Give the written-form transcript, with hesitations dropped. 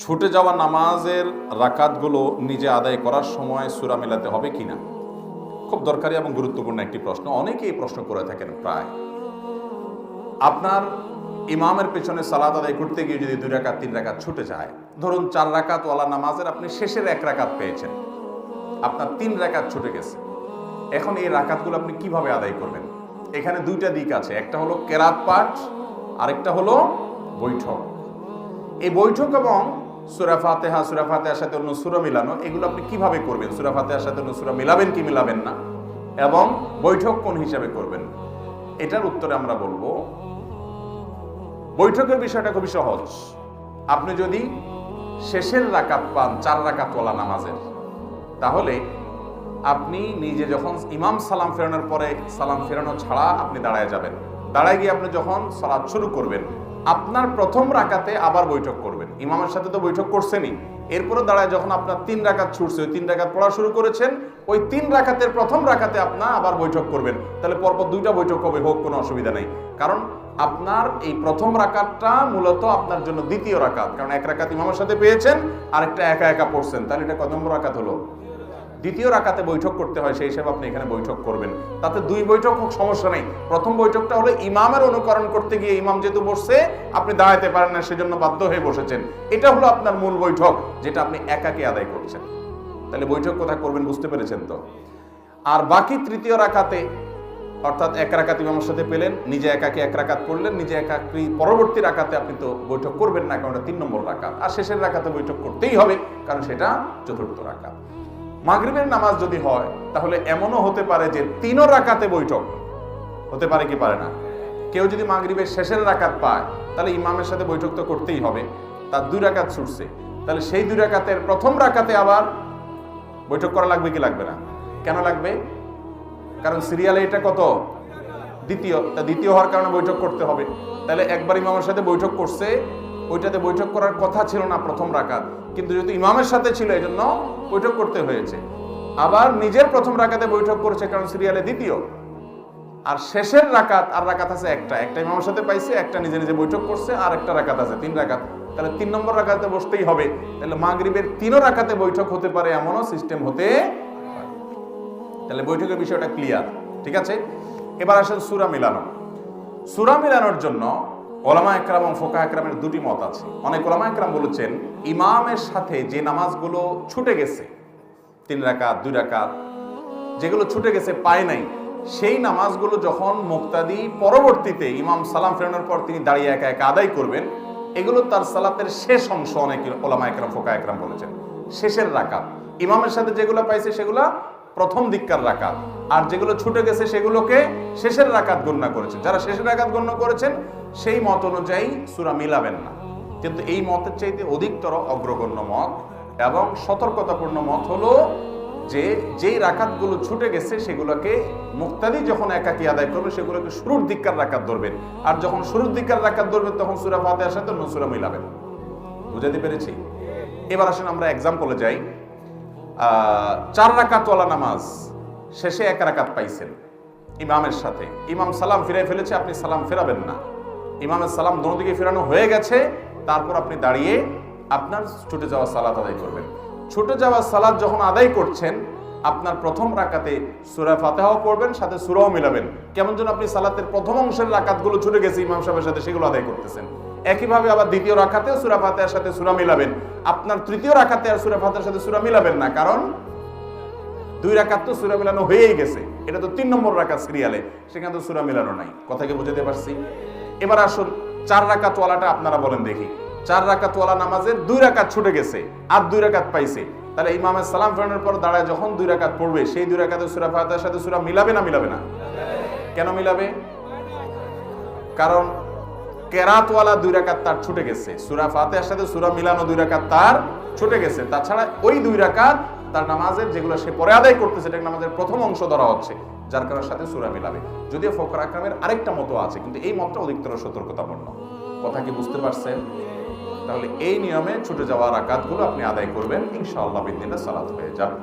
ছুটে যাওয়া নামাজের রাকাতগুলো নিজে আদায় করার সময় সূরা মেলাতে হবে কিনা, খুব দরকারি এবং গুরুত্বপূর্ণ একটি প্রশ্ন। অনেকেই এই প্রশ্ন করে থাকেন। প্রায় আপনার ইমামের পেছনে সালাত আদায় করতে গিয়ে যদি 2 রাকাত 3 রাকাত ছুটে যায়, ধরুন 4 রাকাত ওয়ালা নামাজের আপনি শেষের 1 রাকাত পেয়েছেন, আপনার 3 রাকাত ছুটে গেছে। এখন এই রাকাতগুলো আপনি কিভাবে আদায় করবেন? এখানে 2টা দিক আছে, একটা হলো কেরাত পাঠ, আরেকটা হলো বৈঠক। এই বৈঠক এবং সূরা ফাতিহার সাথে অন্য সূরা মিলানো, এগুলো আপনি কিভাবে করবেন? সূরা ফাতিহার সাথে অন্য সূরা মিলাবেন কি মিলাবেন না, এবং বৈঠক কোন হিসাবে করবেন, এটার উত্তরে আমরা বলবো বৈঠকের বিষয়টা খুবই সহজ। আপনি যদি শেষের রাকাত পান 4 রাকাত ওয়ালা নামাজের, তাহলে আপনি নিজে যখন ইমাম সালাম ফেরানোর পরে সালাম ফেরানো ছাড়া আপনি দাঁড়ায় যাবেন, দাঁড়ায় গিয়ে আপনি যখন সালাত শুরু করবেন, আপনার প্রথম রাকাতে আবার বৈঠক করবেন। ইমামের সাথে তো বৈঠক করছেনই, এরপরে দাঁড়ায় যখন আপনার 3 রাকাত ছুটছে, ওই 3 রাকাত পড়া শুরু করেছেন, ওই 3 রাকাতের প্রথম রাকাতে আপনার আবার বৈঠক করবেন। তাহলে পরপর 2টা বৈঠক হবে, হোক, কোনো অসুবিধা নেই। কারণ আপনার এই প্রথম রাকাতটা মূলত আপনার জন্য দ্বিতীয় রাকাত, কারণ 1 রাকাত ইমামের সাথে পেয়েছেন, আরেকটা একা একা পড়ছেন, তাহলে এটা কত নম্বর রাকাত হলো? দ্বিতীয় রাকাতে বৈঠক করতে হয়, সেই হিসেবে আপনি এখানে বৈঠক করবেন। তাতে 2 বৈঠক হোক, সমস্যা নেই। প্রথম বৈঠকটা হলো ইমামের অনুকরণ করতে গিয়ে ইমাম যেহেতু বসছে, আপনি দাঁড়াতে পারেন না, সেজন্য বাধ্য হয়ে বসেছেন। এটা হলো আপনার মূল বৈঠক, যেটা আপনি একাকে আদায় করছেন। তাহলে বৈঠক কোথায় করবেন বুঝতে পেরেছেন তো? আর বাকি তৃতীয় রাকাতে, অর্থাৎ 1 রাকাত ইমামের সাথে পেলেন, নিজে একাকে 1 রাকাত পড়লেন, নিজে একাকি পরবর্তী রাকাতে আপনি তো বৈঠক করবেন না, কারণ এটা 3 নম্বর রাকাত। আর শেষের রাকাতে বৈঠক করতেই হবে, কারণ সেটা 4র্থ রাকাত। মাগরিবের নামাজ যদি হয়, তাহলে এমনও হতে পারে যে 3 রাকাতে বৈঠক হতে পারে, কি পারে না? কেউ যদি মাগরিবের শেষের রাকাত পায়, তাহলে ইমামের সাথে বৈঠক তো করতেই হবে। তার 2 রাকাত ছুটছে, তাহলে সেই 2 রাকাতের প্রথম রাকাতে আবার বৈঠক করা লাগবে কি লাগবে না? কেন লাগবে? কারণ সিরিয়ালে এটা কত? দ্বিতীয়। তা দ্বিতীয় হওয়ার কারণে বৈঠক করতে হবে। তাহলে একবার ইমামের সাথে বৈঠক করছে, ওইটাতে বৈঠক করার কথা ছিল না প্রথম রাকাত, কিন্তু যেহেতু ইমামের সাথে ছিল, এই জন্য বৈঠক করতে হয়েছে। আবার নিজের প্রথম রাকাতে বৈঠক করেছে, কারণ সিরিয়ালে দ্বিতীয়। আর শেষের রাকাত আর রাকাত আছে একটা ইমামের সাথে পাইছে, একটা নিজে নিজে বৈঠক করছে, আর একটা রাকাত আছে 3 রাকাত। তাহলে 3 নম্বর রাকাতে বসতেই হবে। তাহলে মাগরিবের 3 রাকাতে বৈঠক হতে পারে, এমনও সিস্টেম হতে পারে। তাহলে বৈঠকের বিষয়টা ক্লিয়ার, ঠিক আছে? এবার আসেন সূরা মিলানো। সূরা মিলানোর জন্য ওলামা একরাম এবং ফোকাহ একরামের 2টি মত আছে। অনেক ওলামা একরাম বলেছেন, ইমামের সাথে যে নামাজগুলো ছুটে গেছে, 3 রাকাত 2 রাকাত, যেগুলো ছুটে গেছে, পায় নাই, সেই নামাজগুলো যখন মুক্তাদি পরবর্তীতে ইমাম সালাম ফেরানোর পর তিনি দাঁড়িয়ে একা একা আদায় করবেন, এগুলো তার সালাতের শেষ অংশ। অনেক ওলামা একরাম ফোকাহ একরাম বলেছেন শেষের রাকাত। ইমামের সাথে যেগুলো পাইছে সেগুলো প্রথম দিককার রাকাত, আর যেগুলো ছুটে গেছে সেগুলোকে শেষের রাকাত গণ্য করেছেন। যারা শেষের রাকাত গণ্য করেছেন, সেই মত অনুযায়ী সূরা মিলাবেন না। কিন্তু এই মতের চাইতে অধিকতর অগ্রগণ্য মত এবং সতর্কতাপূর্ণ মত হলো যে যেই রাকাতগুলো ছুটে গেছে সেগুলোকে মুক্তাদি যখন একাকী আদায় করবে, সেগুলোকে শুরুর দিককার রাকাত ধরবেন। আর যখন শুরুর দিককার রাকাত ধরবেন, তখন সূরা ফাতিহার সাথে অন্য সূরা মিলাবেন। বুঝাতে পেরেছি? এবার আসেন আমরা এক্সাম্পলে যাই। 4 রাকাত ওয়ালা নামাজ, শেষে 1 রাকাত পাইছেন ইমামের সাথে, ইমাম সালাম ফিরে ফেলেছে, আপনি সালাম ফেরাবেন না। ইমামের সালাম দোনো দিকে ফেরানো হয়ে গেছে, তারপর আপনি দাঁড়িয়ে আপনার ছুটে যাওয়া সালাত আদায় করবেন। ছুটে যাওয়া সালাত যখন আদায় করছেন, আপনার প্রথম রাকাতে সূরা ফাতিহাও পড়বেন, সাথে সূরাও মিলাবেন। কেমন যেন আপনি সালাতের প্রথম অংশের রাকাতগুলো ছুটে গেছে ইমাম সাহেবের সাথে, সেগুলো আদায় করতেছেন। একইভাবে আবার দ্বিতীয় রাকাতেও সূরা ফাতিহার সাথে সূরা মিলাবেন। আপনার তৃতীয় রাকাতে আর সূরা ফাতিহার সাথে সূরা মিলাবেন না, কারণ 2 রাকাত তো সূরা মিলানো হয়েই গেছে। এটা তো 3 নম্বর রাকাত সিরিয়ালে, সেখানে তো সূরা মিলানো নাই। কথা কি বুঝতে পারছি? এবার আসুন 4 রাকাত ওয়ালাটা আপনারা বলেন দেখি। 4 রাকাত ওয়ালা নামাজের 2 রাকাত ছুটে গেছে, আর 2 রাকাত পাইছে। তাহলে ইমামের সালাম ফেরানোর পর দাঁড়ায় যখন 2 রাকাত পড়বে, সেই 2 রাকাতে সূরা ফাতিহার সাথে সূরা মিলাবে না মিলাবে না? কেন মিলাবে? কারণ কেরাত ওয়ালা 2 রাকাত তার ছুটে গেছে, সূরা ফাতিহার সাথে সূরা মিলানো 2 রাকাত তার ছুটে গেছে। তাছাড়া ওই 2 রাকাত তার নামাজের যেগুলো সে পরে আদায় করতেছে, এটা নামাজের প্রথম অংশ ধরা হচ্ছে, যার কারণে সাথে সূরা মিলাবে। যদিও ফোকাহ একরামের আরেকটা মত আছে, কিন্তু এই মতটা অধিকতর সতর্কতাপূর্ণ। কথা কি বুঝতে পারছেন? তাহলে এই নিয়মে ছুটে যাওয়া রাকাতগুলো আপনি আদায় করবেন, ইনশাআল্লাহ বিদিনিল্লাহ সালাত হয়ে যাবে।